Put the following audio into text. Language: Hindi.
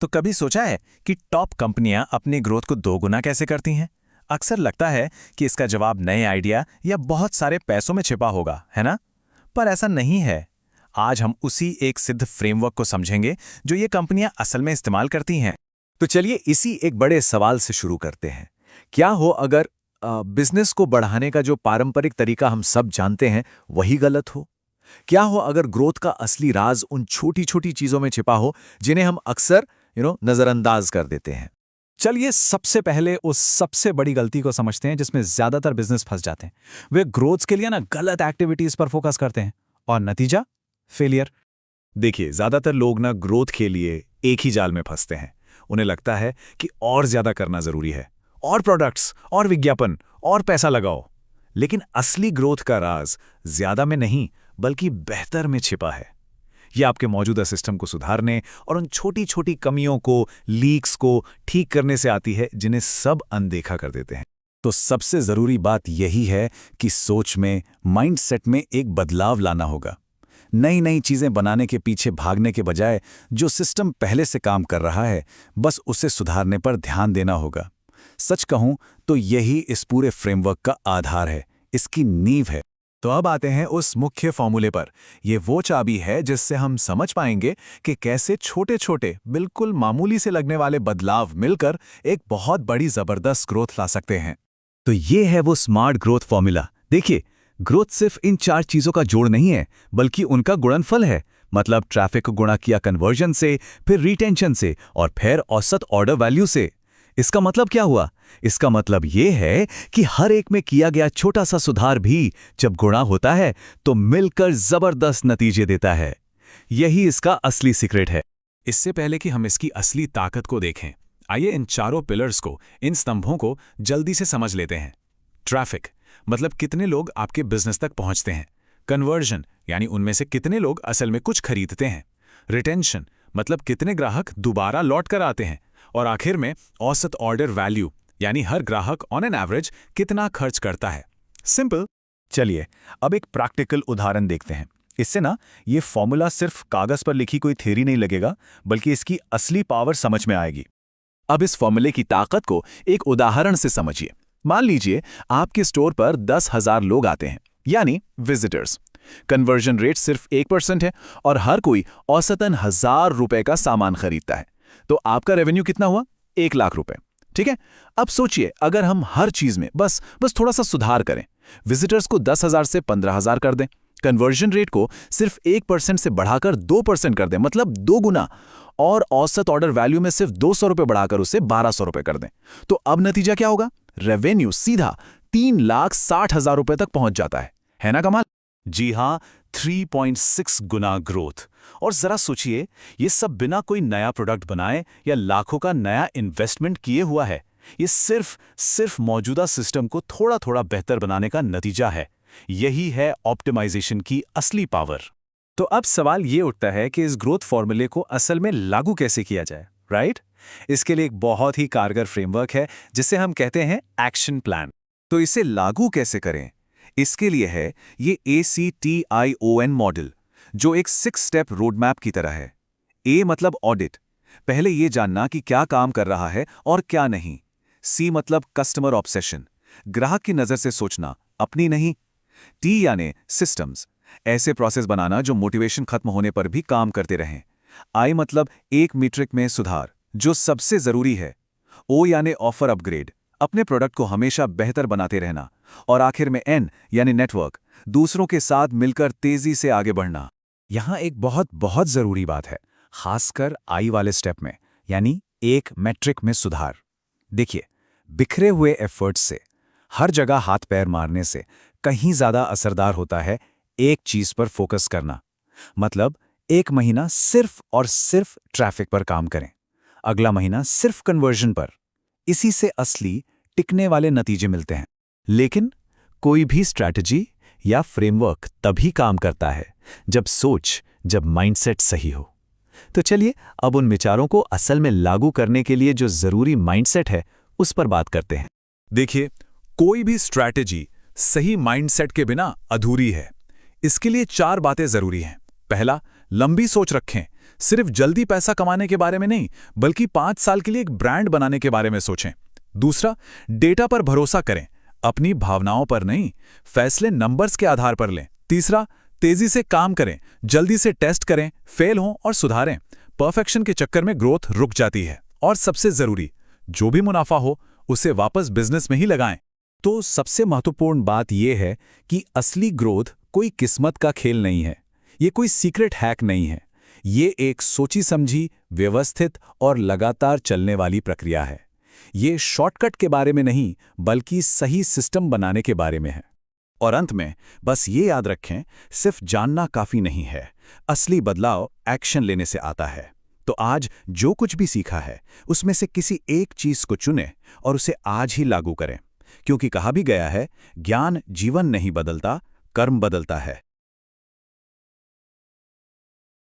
तो कभी सोचा है कि टॉप कंपनियां अपनी ग्रोथ को दोगुना कैसे करती हैं? अक्सर लगता है कि इसका जवाब नए आइडिया या बहुत सारे पैसों में छिपा होगा, है ना? पर ऐसा नहीं है। आज हम उसी एक सिद्ध फ्रेमवर्क को समझेंगे जो ये कंपनियां असल में इस्तेमाल करती हैं। तो चलिए इसी एक बड़े सवाल से शुरू करते हैं। क्या हो अगर बिजनेस को बढ़ाने का जो पारंपरिक तरीका हम सब जानते हैं वही गलत हो? क्या हो अगर ग्रोथ का असली राज उन छोटी छोटी चीजों में छिपा हो जिन्हें हम अक्सर नजरअंदाज कर देते हैं? चलिए सबसे पहले उस सबसे बड़ी गलती को समझते हैं जिसमें ज्यादातर बिजनेस फंस जाते हैं। वे ग्रोथ के लिए ना गलत एक्टिविटीज पर फोकस करते हैं और नतीजा फेलियर। देखिए, ज्यादातर लोग ना ग्रोथ के लिए एक ही जाल में फंसते हैं। उन्हें लगता है कि और ज्यादा करना जरूरी है, और प्रोडक्ट्स, और विज्ञापन, और पैसा लगाओ। लेकिन असली ग्रोथ का राज ज्यादा में नहीं बल्कि बेहतर में छिपा है। यह आपके मौजूदा सिस्टम को सुधारने और उन छोटी छोटी कमियों को, लीक्स को ठीक करने से आती है जिन्हें सब अनदेखा कर देते हैं। तो सबसे जरूरी बात यही है कि सोच में, माइंडसेट में एक बदलाव लाना होगा। नई नई चीजें बनाने के पीछे भागने के बजाय जो सिस्टम पहले से काम कर रहा है, बस उसे सुधारने पर ध्यान देना होगा। सच कहूं तो यही इस पूरे फ्रेमवर्क का आधार है, इसकी नींव है। तो अब आते हैं उस मुख्य फॉर्मूले पर। ये वो चाबी है जिससे हम समझ पाएंगे कि कैसे छोटे छोटे, बिल्कुल मामूली से लगने वाले बदलाव मिलकर एक बहुत बड़ी जबरदस्त ग्रोथ ला सकते हैं। तो ये है वो स्मार्ट ग्रोथ फॉर्मूला। देखिए, ग्रोथ सिर्फ इन 4 चीजों का जोड़ नहीं है, बल्कि उनका गुणनफल है। मतलब ट्रैफिक को गुणा किया कन्वर्जन से, फिर रिटेंशन से, और फिर औसत ऑर्डर वैल्यू से। इसका मतलब क्या हुआ? इसका मतलब ये है कि हर एक में किया गया छोटा सा सुधार भी जब गुणा होता है तो मिलकर जबरदस्त नतीजे देता है। यही इसका असली सीक्रेट है। इससे पहले कि हम इसकी असली ताकत को देखें, आइए इन चारों पिलर्स को, इन स्तंभों को जल्दी से समझ लेते हैं। ट्रैफिक मतलब कितने लोग आपके बिजनेस तक पहुंचते हैं। कन्वर्जन यानी उनमें से कितने लोग असल में कुछ खरीदते हैं। रिटेंशन मतलब कितने ग्राहक दोबारा लौट कर आते हैं। और आखिर में औसत ऑर्डर वैल्यू यानी हर ग्राहक ऑन एन एवरेज कितना खर्च करता है। सिंपल। चलिए अब एक प्रैक्टिकल उदाहरण देखते हैं। इससे ना ये फॉर्मूला सिर्फ कागज पर लिखी कोई थ्योरी नहीं लगेगा, बल्कि इसकी असली पावर समझ में आएगी। अब इस फॉर्मूले की ताकत को एक उदाहरण से समझिए। मान लीजिए आपके स्टोर पर 10,000 लोग आते हैं, यानी विजिटर्स। कन्वर्जन रेट सिर्फ 1% है और हर कोई औसतन 1,000 रुपए का सामान खरीदता है। तो आपका रेवेन्यू कितना हुआ? 1 लाख रुपए। ठीक है। अब सोचिए अगर हम हर चीज में बस थोड़ा सा सुधार करें। विजिटर्स को 10,000 से 15,000 कर दें, कन्वर्जन रेट को सिर्फ 1% से बढ़ाकर 2% कर दें, मतलब 2 गुना, और औसत ऑर्डर वैल्यू में सिर्फ 200 रुपए बढ़ाकर उसे 1,200 रुपए कर दें। तो अब नतीजा क्या होगा? रेवेन्यू सीधा 3,60,000 रुपए तक पहुंच जाता है ना कमाल? जी हां, 3.6 गुना ग्रोथ। और जरा सोचिए, ये सब बिना कोई नया प्रोडक्ट बनाए या लाखों का नया इन्वेस्टमेंट किए हुआ है। ये सिर्फ मौजूदा सिस्टम को थोड़ा थोड़ा बेहतर बनाने का नतीजा है। यही है ऑप्टिमाइजेशन की असली पावर। तो अब सवाल ये उठता है कि इस ग्रोथ फॉर्मूले को असल में लागू कैसे किया जाए, राइट? इसके लिए एक बहुत ही कारगर फ्रेमवर्क है जिसे हम कहते हैं एक्शन प्लान। तो इसे लागू कैसे करें? इसके लिए है ये ACTION मॉडल, जो एक 6 स्टेप रोडमैप की तरह है। A मतलब ऑडिट, पहले ये जानना कि क्या काम कर रहा है और क्या नहीं। C मतलब कस्टमर ऑब्सेशन, ग्राहक की नजर से सोचना, अपनी नहीं। T यानी सिस्टम्स, ऐसे प्रोसेस बनाना जो मोटिवेशन खत्म होने पर भी काम करते रहें। I मतलब एक मीट्रिक में सुधार, जो सबसे जरूरी है। O यानी ऑफर अपग्रेड, अपने प्रोडक्ट को हमेशा बेहतर बनाते रहना। और आखिर में N यानी नेटवर्क, दूसरों के साथ मिलकर तेजी से आगे बढ़ना। यहां एक बहुत जरूरी बात है, खासकर I वाले स्टेप में, यानी एक मैट्रिक में सुधार। देखिए, बिखरे हुए एफर्ट्स से, हर जगह हाथ पैर मारने से कहीं ज्यादा असरदार होता है एक चीज पर फोकस करना। मतलब 1 महीना सिर्फ और सिर्फ ट्रैफिक पर काम करें, अगला महीना सिर्फ कन्वर्जन पर। इसी से असली टिकने वाले नतीजे मिलते हैं। लेकिन कोई भी स्ट्रैटेजी या फ्रेमवर्क तभी काम करता है जब माइंडसेट सही हो। तो चलिए अब उन विचारों को असल में लागू करने के लिए जो जरूरी माइंडसेट है उस पर बात करते हैं। देखिए, कोई भी स्ट्रैटेजी सही माइंडसेट के बिना अधूरी है। इसके लिए 4 बातें जरूरी हैं। पहला, लंबी सोच रखें। सिर्फ जल्दी पैसा कमाने के बारे में नहीं, बल्कि 5 साल के लिए एक ब्रांड बनाने के बारे में सोचें। दूसरा, डेटा पर भरोसा करें, अपनी भावनाओं पर नहीं, फैसले नंबर्स के आधार पर लें। तीसरा, तेजी से काम करें, जल्दी से टेस्ट करें, फेल हों और सुधारें। परफेक्शन के चक्कर में ग्रोथ रुक जाती है। और सबसे जरूरी, जो भी मुनाफा हो उसे वापस बिजनेस में ही लगाएं। तो सबसे महत्वपूर्ण बात यह है कि असली ग्रोथ कोई किस्मत का खेल नहीं है, ये कोई सीक्रेट हैक नहीं है। ये एक सोची समझी, व्यवस्थित और लगातार चलने वाली प्रक्रिया है। ये शॉर्टकट के बारे में नहीं, बल्कि सही सिस्टम बनाने के बारे में है। और अंत में बस ये याद रखें, सिर्फ जानना काफी नहीं है, असली बदलाव एक्शन लेने से आता है। तो आज जो कुछ भी सीखा है उसमें से किसी एक चीज को चुनें और उसे आज ही लागू करें, क्योंकि कहा भी गया है, ज्ञान जीवन नहीं बदलता, कर्म बदलता है।